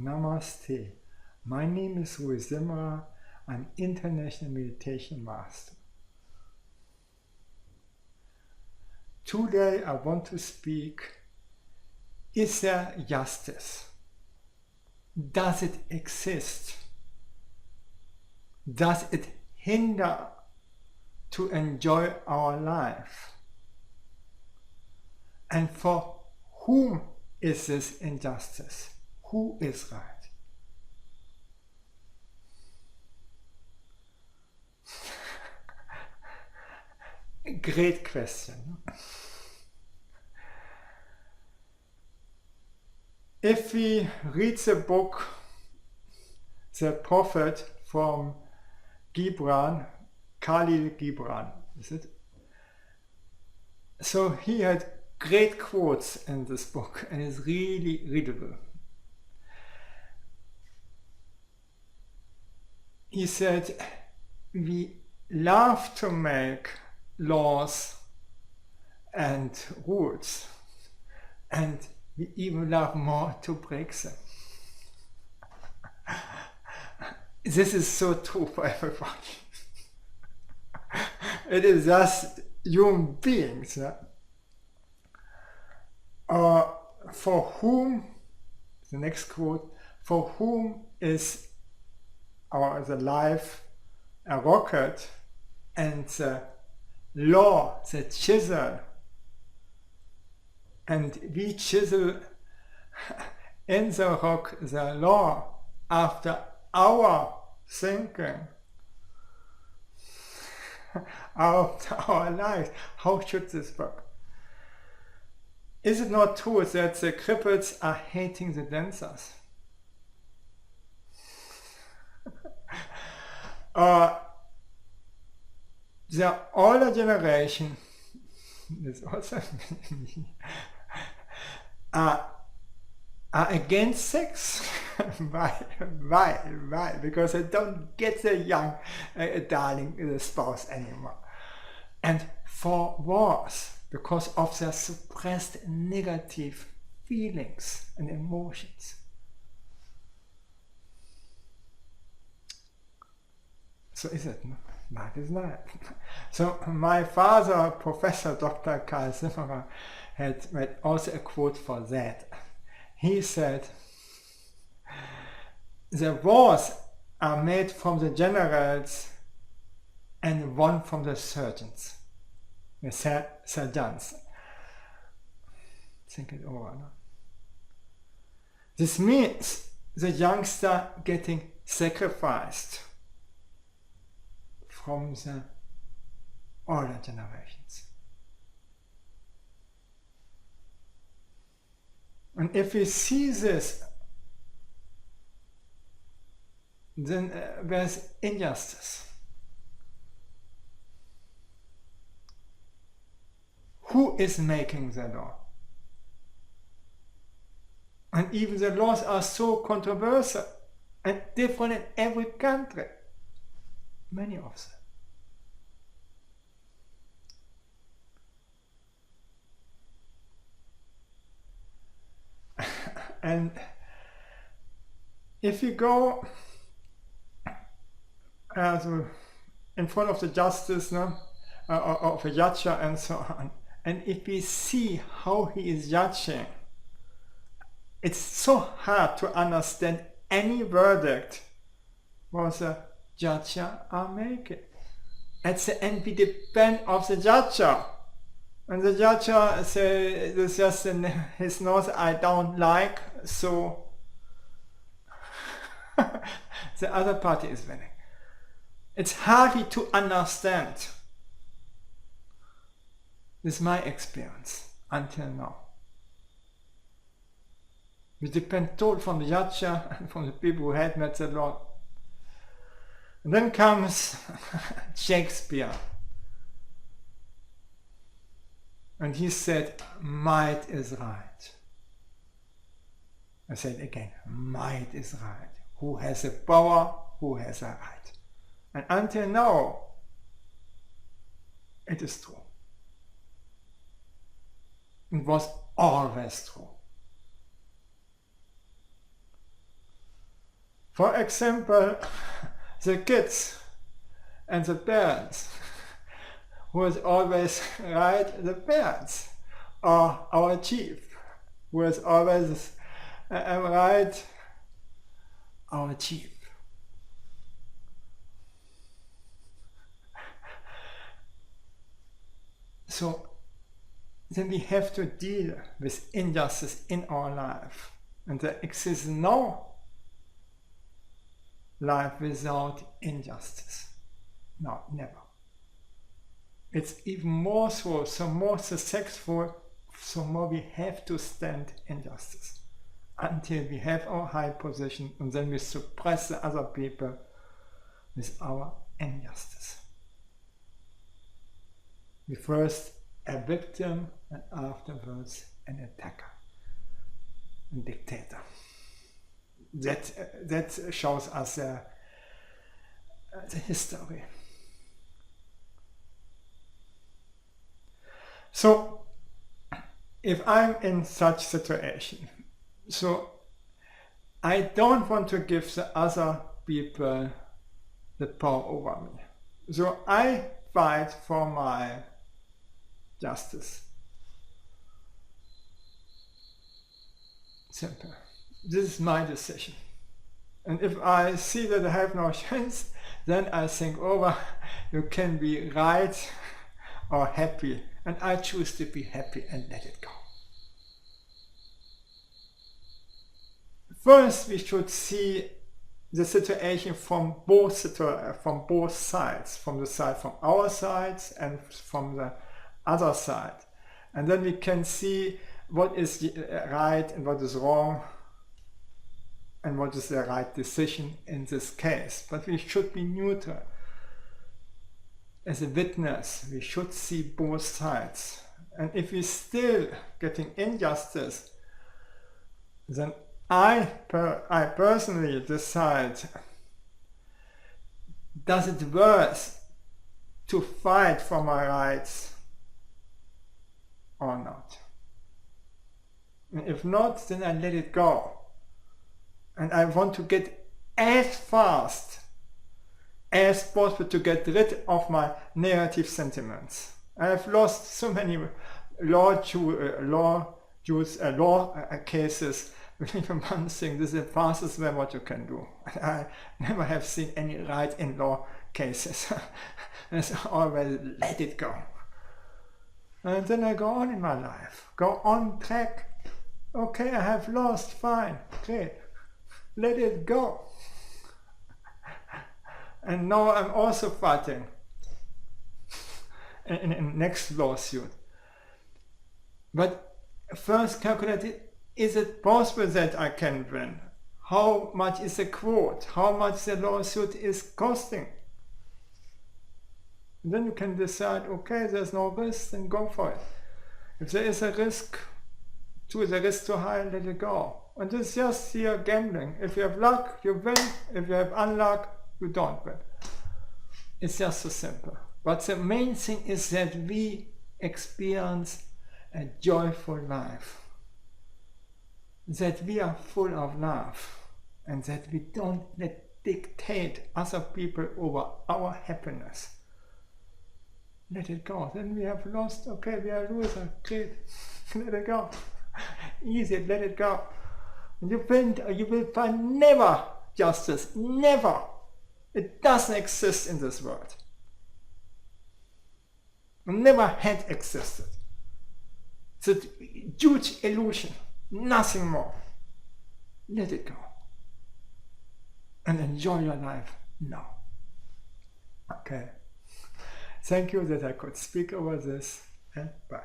Namaste. My name is Zimmerer. I'm International Meditation Master. Today I want to speak, is there justice? Does it exist? Does it hinder to enjoy our life? And for whom is this injustice? Who is right? Great question. If we read the book, The Prophet from Gibran, Khalil Gibran, is it? So he had great quotes in this book and it's really readable. He said, we love to make laws and rules, and we even love more to break them. This is so true for everybody. It is just human beings. For whom, the next quote, for whom is the life a rocket and the law, the chisel, and we chisel in the rock the law after our thinking, after our life. How should this work? Is it not true that the cripples are hating the dancers? The older generation, this also are against sex. Why? Because they don't get the young darling, the spouse anymore. And for wars, because of their suppressed negative feelings and emotions. So is it? No? That is not. So my father, Professor Dr. Zimmerer, had also a quote for that. He said, the wars are made from the generals and won from the surgeons, the sergeants. Think it over. No? This means the youngster getting sacrificed from the older generations. And if we see this, then there's injustice. Who is making the law? And even the laws are so controversial and different in every country. Many of them. And if you go in front of the justice, of a judge and so on, and if we see how he is judging, it's so hard to understand any verdict what the judge are making. At the end, we depend on the judge. And the judge says, it's just in his nose, I don't like, so the other party is winning. It's hardly to understand. This is my experience until now. We depend totally from the judge and from the people who had met the law. And then comes Shakespeare. And he said, might is right. I said again, might is right. Who has the power, who has the right. And until now, it is true. It was always true. For example, the kids and the parents, who is always right, the parents, or our chief, who is always right, our chief. So then we have to deal with injustice in our life, and there exists no life without injustice. No, never. It's even more so more successful, so more we have to stand injustice until we have our high position, and then we suppress the other people with our injustice. We first a victim and afterwards an attacker, a dictator. That shows us the history. So if I'm in such situation, so I don't want to give the other people the power over me. So I fight for my justice. Simple. This is my decision. And if I see that I have no chance, then I think over, you can be right or happy. And I choose to be happy and let it go. First, we should see the situation from both sides, from the side from our sides and from the other side. And then we can see what is right and what is wrong and what is the right decision in this case. But we should be neutral. As a witness, we should see both sides. And if we're still getting injustice, then I personally decide, does it worth to fight for my rights or not? And if not, then I let it go. And I want to get as fast as possible to get rid of my negative sentiments. I have lost so many law cases. One thing, this is the fastest way what you can do. I never have seen any right in law cases. It's always let it go. And then I go on in my life, go on track. Okay, I have lost, fine, great. Let it go. And now I'm also fighting in next lawsuit. But first calculate it, is it possible that I can win? How much is the quote? How much the lawsuit is costing? And then you can decide, okay, there's no risk, then go for it. If there is a risk, the risk too high, let it go. And this is just here gambling. If you have luck, you win. If you have unluck, you don't win. It's just so simple. But the main thing is that we experience a joyful life. That we are full of love. And that we don't let dictate other people over our happiness. Let it go. Then we have lost, okay, we are loser, great. Let it go. Easy, let it go. You will find never justice, never. It doesn't exist in this world. It never had existed. It's a huge illusion, nothing more. Let it go. And enjoy your life now. Okay. Thank you that I could speak over this, and bye.